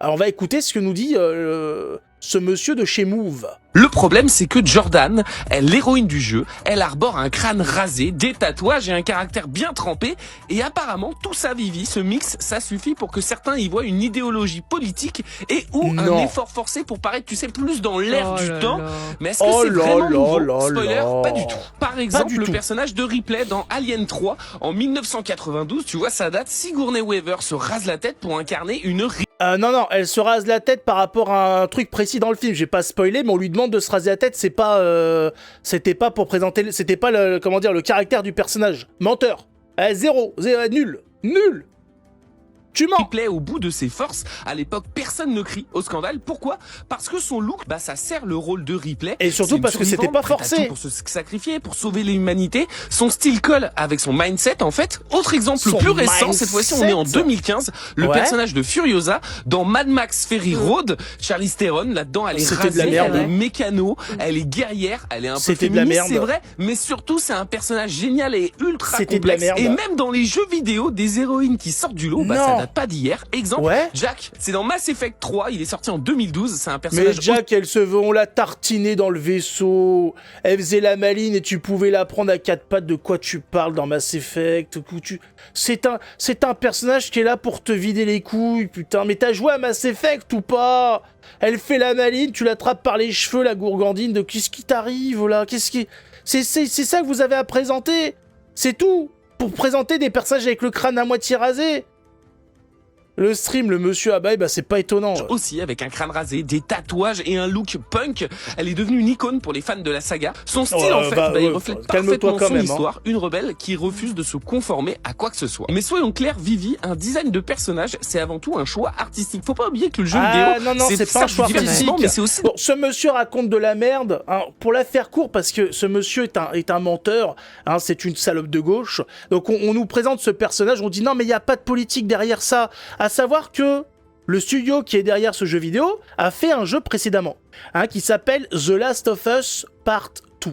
Alors on va écouter ce que nous dit ce monsieur de chez Move. Le problème, c'est que Jordan, l'héroïne du jeu, elle arbore un crâne rasé, des tatouages et un caractère bien trempé. Et apparemment, tout ça, Vivi, ce mix, ça suffit pour que certains y voient une idéologie politique et ou un effort forcé pour paraître, tu sais, plus dans l'air du temps. Mais est-ce que c'est vraiment nouveau? Spoiler, pas du tout. Par exemple, le personnage de Ripley dans Alien 3, en 1992, tu vois, ça date, Sigourney Weaver se rase la tête pour incarner une... non, elle se rase la tête par rapport à un truc précis dans le film. J'ai pas spoilé, mais on lui demande de se raser la tête. C'est pas, c'était pas pour présenter, c'était pas le caractère du personnage. Menteur. Zéro, nul. Tu mens. Ripley au bout de ses forces. À l'époque, personne ne crie au scandale. Pourquoi? Parce que son look, ça sert le rôle de Ripley. Et surtout parce que c'était pas forcé. Pour se sacrifier, pour sauver l'humanité. Son style colle avec son mindset, en fait. Autre exemple plus récent, cette fois-ci, on est en 2015. Le personnage de Furiosa dans Mad Max Fury Road. Charlize Theron, là-dedans, elle est rasée, elle est mécano, elle est guerrière, elle est un peu féministe, c'est vrai. Mais surtout, c'est un personnage génial et ultra complexe. Et même dans les jeux vidéo, des héroïnes qui sortent du lot, ça date pas d'hier. Exemple, Jack, c'est dans Mass Effect 3, il est sorti en 2012, c'est un personnage... Mais Jack, on l'a tartinée dans le vaisseau, elle faisait la maline et tu pouvais la prendre à quatre pattes. De quoi tu parles dans Mass Effect? C'est un personnage qui est là pour te vider les couilles, putain. Mais t'as joué à Mass Effect ou pas? Elle fait la maline, tu l'attrapes par les cheveux, la gourgandine, de qu'est-ce qui t'arrive là? C'est ça que vous avez à présenter? C'est tout? Pour présenter des personnages avec le crâne à moitié rasé? Le stream, le monsieur Abai, c'est pas étonnant. Aussi, avec un crâne rasé, des tatouages et un look punk, elle est devenue une icône pour les fans de la saga. Son style, il reflète parfaitement son histoire. Une rebelle qui refuse de se conformer à quoi que ce soit. Mais soyons clairs, Vivi, un design de personnage, c'est avant tout un choix artistique. Faut pas oublier que le jeu vidéo, c'est pas un choix artistique. Mais c'est aussi... Bon, ce monsieur raconte de la merde, hein, pour la faire court, parce que ce monsieur est un menteur, hein, c'est une salope de gauche. Donc on nous présente ce personnage, on dit non mais il y a pas de politique derrière ça. À savoir que le studio qui est derrière ce jeu vidéo a fait un jeu précédemment, hein, qui s'appelle The Last of Us Part 2.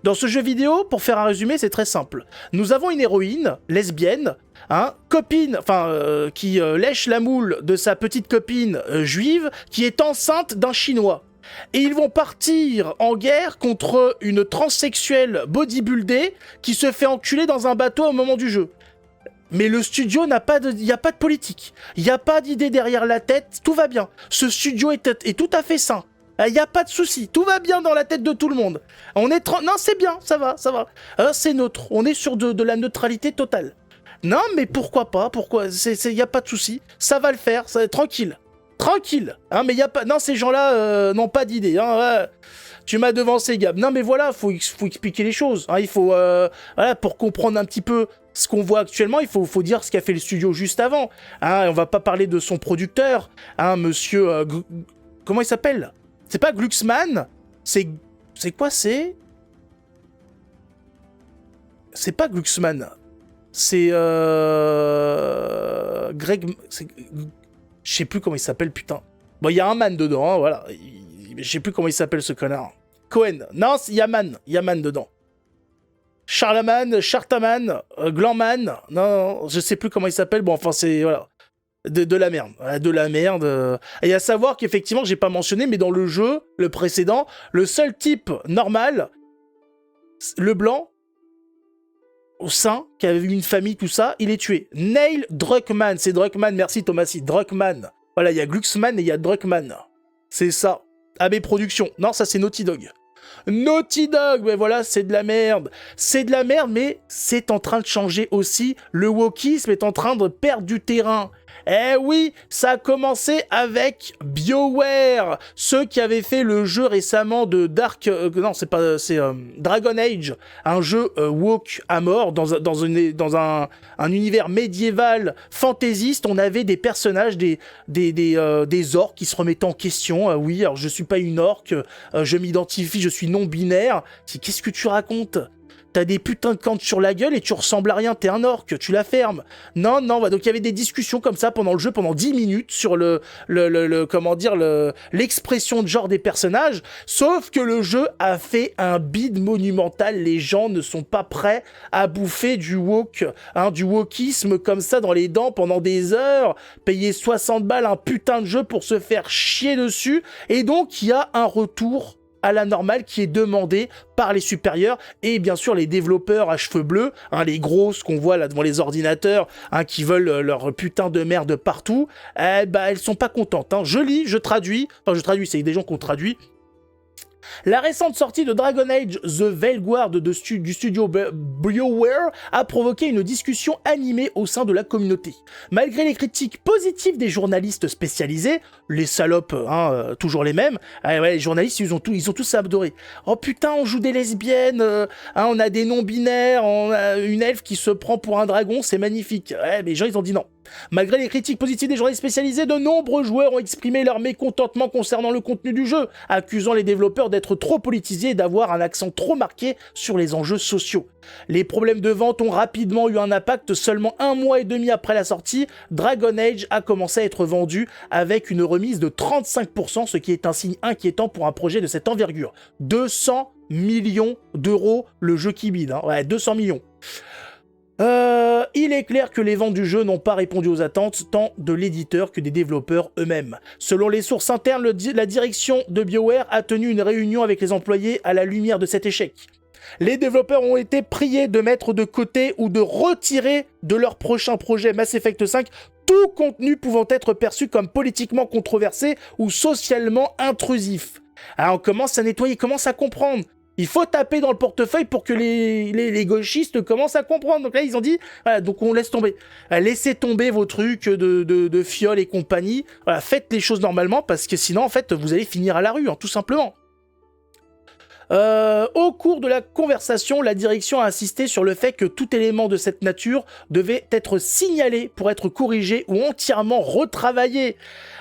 Dans ce jeu vidéo, pour faire un résumé, c'est très simple. Nous avons une héroïne lesbienne, hein, copine, qui lèche la moule de sa petite copine juive, qui est enceinte d'un Chinois. Et ils vont partir en guerre contre une transsexuelle bodybuildée qui se fait enculer dans un bateau au moment du jeu. Mais le studio il n'y a pas de politique, il n'y a pas d'idée derrière la tête, tout va bien. Ce studio est tout à fait sain, il n'y a pas de souci, tout va bien dans la tête de tout le monde. Non, c'est bien, ça va. C'est neutre, on est sur de la neutralité totale. Non, mais pourquoi pas, il n'y a pas de souci, ça va le faire, tranquille. Hein, mais il y a pas, non, ces gens-là n'ont pas d'idée, hein, tu m'as devancé, Gab. Non, mais voilà, faut expliquer les choses, hein, il faut, pour comprendre un petit peu ce qu'on voit actuellement, il faut dire ce qu'a fait le studio juste avant. Hein, on va pas parler de son producteur, hein, monsieur... comment il s'appelle? C'est pas Glucksmann? C'est quoi, c'est pas Glucksmann. C'est... Greg... Je sais plus comment il s'appelle, putain. Bon, il y a un man dedans, hein, voilà. Je sais plus comment il s'appelle, ce connard. Cohen. Non, il y a man dedans. Charlemagne, Glanman, non, je sais plus comment il s'appelle, bon, enfin, c'est, voilà, de la merde, de la merde, et à savoir qu'effectivement, j'ai pas mentionné, mais dans le jeu, le précédent, le seul type normal, le blanc, au sein, qui avait eu une famille, tout ça, il est tué. Neil Druckmann, c'est Druckmann, merci Thomasy, Druckmann, voilà, il y a Glucksmann et il y a Druckmann, c'est ça, AB Productions, non, ça c'est Naughty Dog, mais voilà, c'est de la merde, mais c'est en train de changer aussi, le wokisme est en train de perdre du terrain. Eh oui, ça a commencé avec BioWare, ceux qui avaient fait le jeu récemment de Dragon Age, un jeu woke à mort, dans un univers médiéval fantaisiste. On avait des personnages, des orques qui se remettaient en question. Oui, alors je suis pas une orque, je m'identifie, je suis non-binaire. Qu'est-ce que tu racontes ? t'as des putains de cornes sur la gueule et tu ressembles à rien, t'es un orc, tu la fermes. Non, donc il y avait des discussions comme ça pendant le jeu, pendant 10 minutes sur l'expression de genre des personnages, sauf que le jeu a fait un bide monumental, les gens ne sont pas prêts à bouffer du wokisme comme ça dans les dents pendant des heures, payer 60 balles un putain de jeu pour se faire chier dessus, et donc il y a un retour à la normale qui est demandé par les supérieurs et bien sûr les développeurs à cheveux bleus, les grosses qu'on voit là devant les ordinateurs, qui veulent leur putain de merde partout, elles sont pas contentes. Je traduis, c'est des gens qui ont traduit. La récente sortie de Dragon Age The Veilguard du studio BioWare a provoqué une discussion animée au sein de la communauté. Malgré les critiques positives des journalistes spécialisés, les salopes, toujours les mêmes, les journalistes, ils ont tous adoré. Oh putain, on joue des lesbiennes, on a des non-binaires, on a une elfe qui se prend pour un dragon, c'est magnifique. Mais les gens, ils ont dit non. Malgré les critiques positives des journalistes spécialisés, de nombreux joueurs ont exprimé leur mécontentement concernant le contenu du jeu, accusant les développeurs d'être trop politisés et d'avoir un accent trop marqué sur les enjeux sociaux. Les problèmes de vente ont rapidement eu un impact. Seulement 1 mois et demi après la sortie, Dragon Age a commencé à être vendu avec une remise de 35%, ce qui est un signe inquiétant pour un projet de cette envergure. 200 millions d'euros le jeu qui bide, 200 millions. Il est clair que les ventes du jeu n'ont pas répondu aux attentes tant de l'éditeur que des développeurs eux-mêmes. Selon les sources internes, la direction de BioWare a tenu une réunion avec les employés à la lumière de cet échec. Les développeurs ont été priés de mettre de côté ou de retirer de leur prochain projet Mass Effect 5 tout contenu pouvant être perçu comme politiquement controversé ou socialement intrusif. Alors on commence à nettoyer, commence à comprendre. Il faut taper dans le portefeuille pour que les gauchistes commencent à comprendre. Donc là, ils ont dit, voilà, donc on laisse tomber. Laissez tomber vos trucs de fioles et compagnie. Voilà, faites les choses normalement parce que sinon, en fait, vous allez finir à la rue, tout simplement. Au cours de la conversation, la direction a insisté sur le fait que tout élément de cette nature devait être signalé pour être corrigé ou entièrement retravaillé.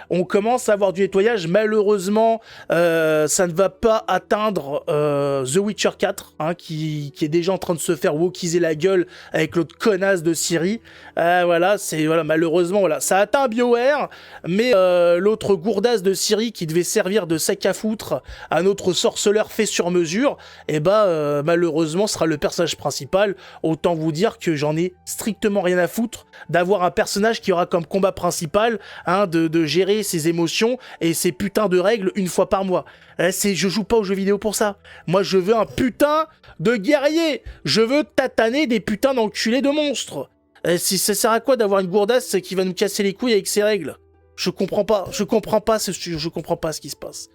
On commence à avoir du nettoyage, malheureusement, ça ne va pas atteindre The Witcher 4, qui est déjà en train de se faire wokiser la gueule avec l'autre connasse de Ciri. Malheureusement, ça atteint BioWare, mais l'autre gourdasse de Ciri qui devait servir de sac à foutre à notre sorceleur fait sur mesure, malheureusement sera le personnage principal. Autant vous dire que j'en ai strictement rien à foutre d'avoir un personnage qui aura comme combat principal de gérer ses émotions et ses putains de règles une fois par mois. Je joue pas aux jeux vidéo pour ça. Moi, je veux un putain de guerrier. Je veux tataner des putains d'enculés de monstres. Ça sert à quoi d'avoir une gourdasse qui va nous casser les couilles avec ses règles ? Je comprends pas ce qui se passe.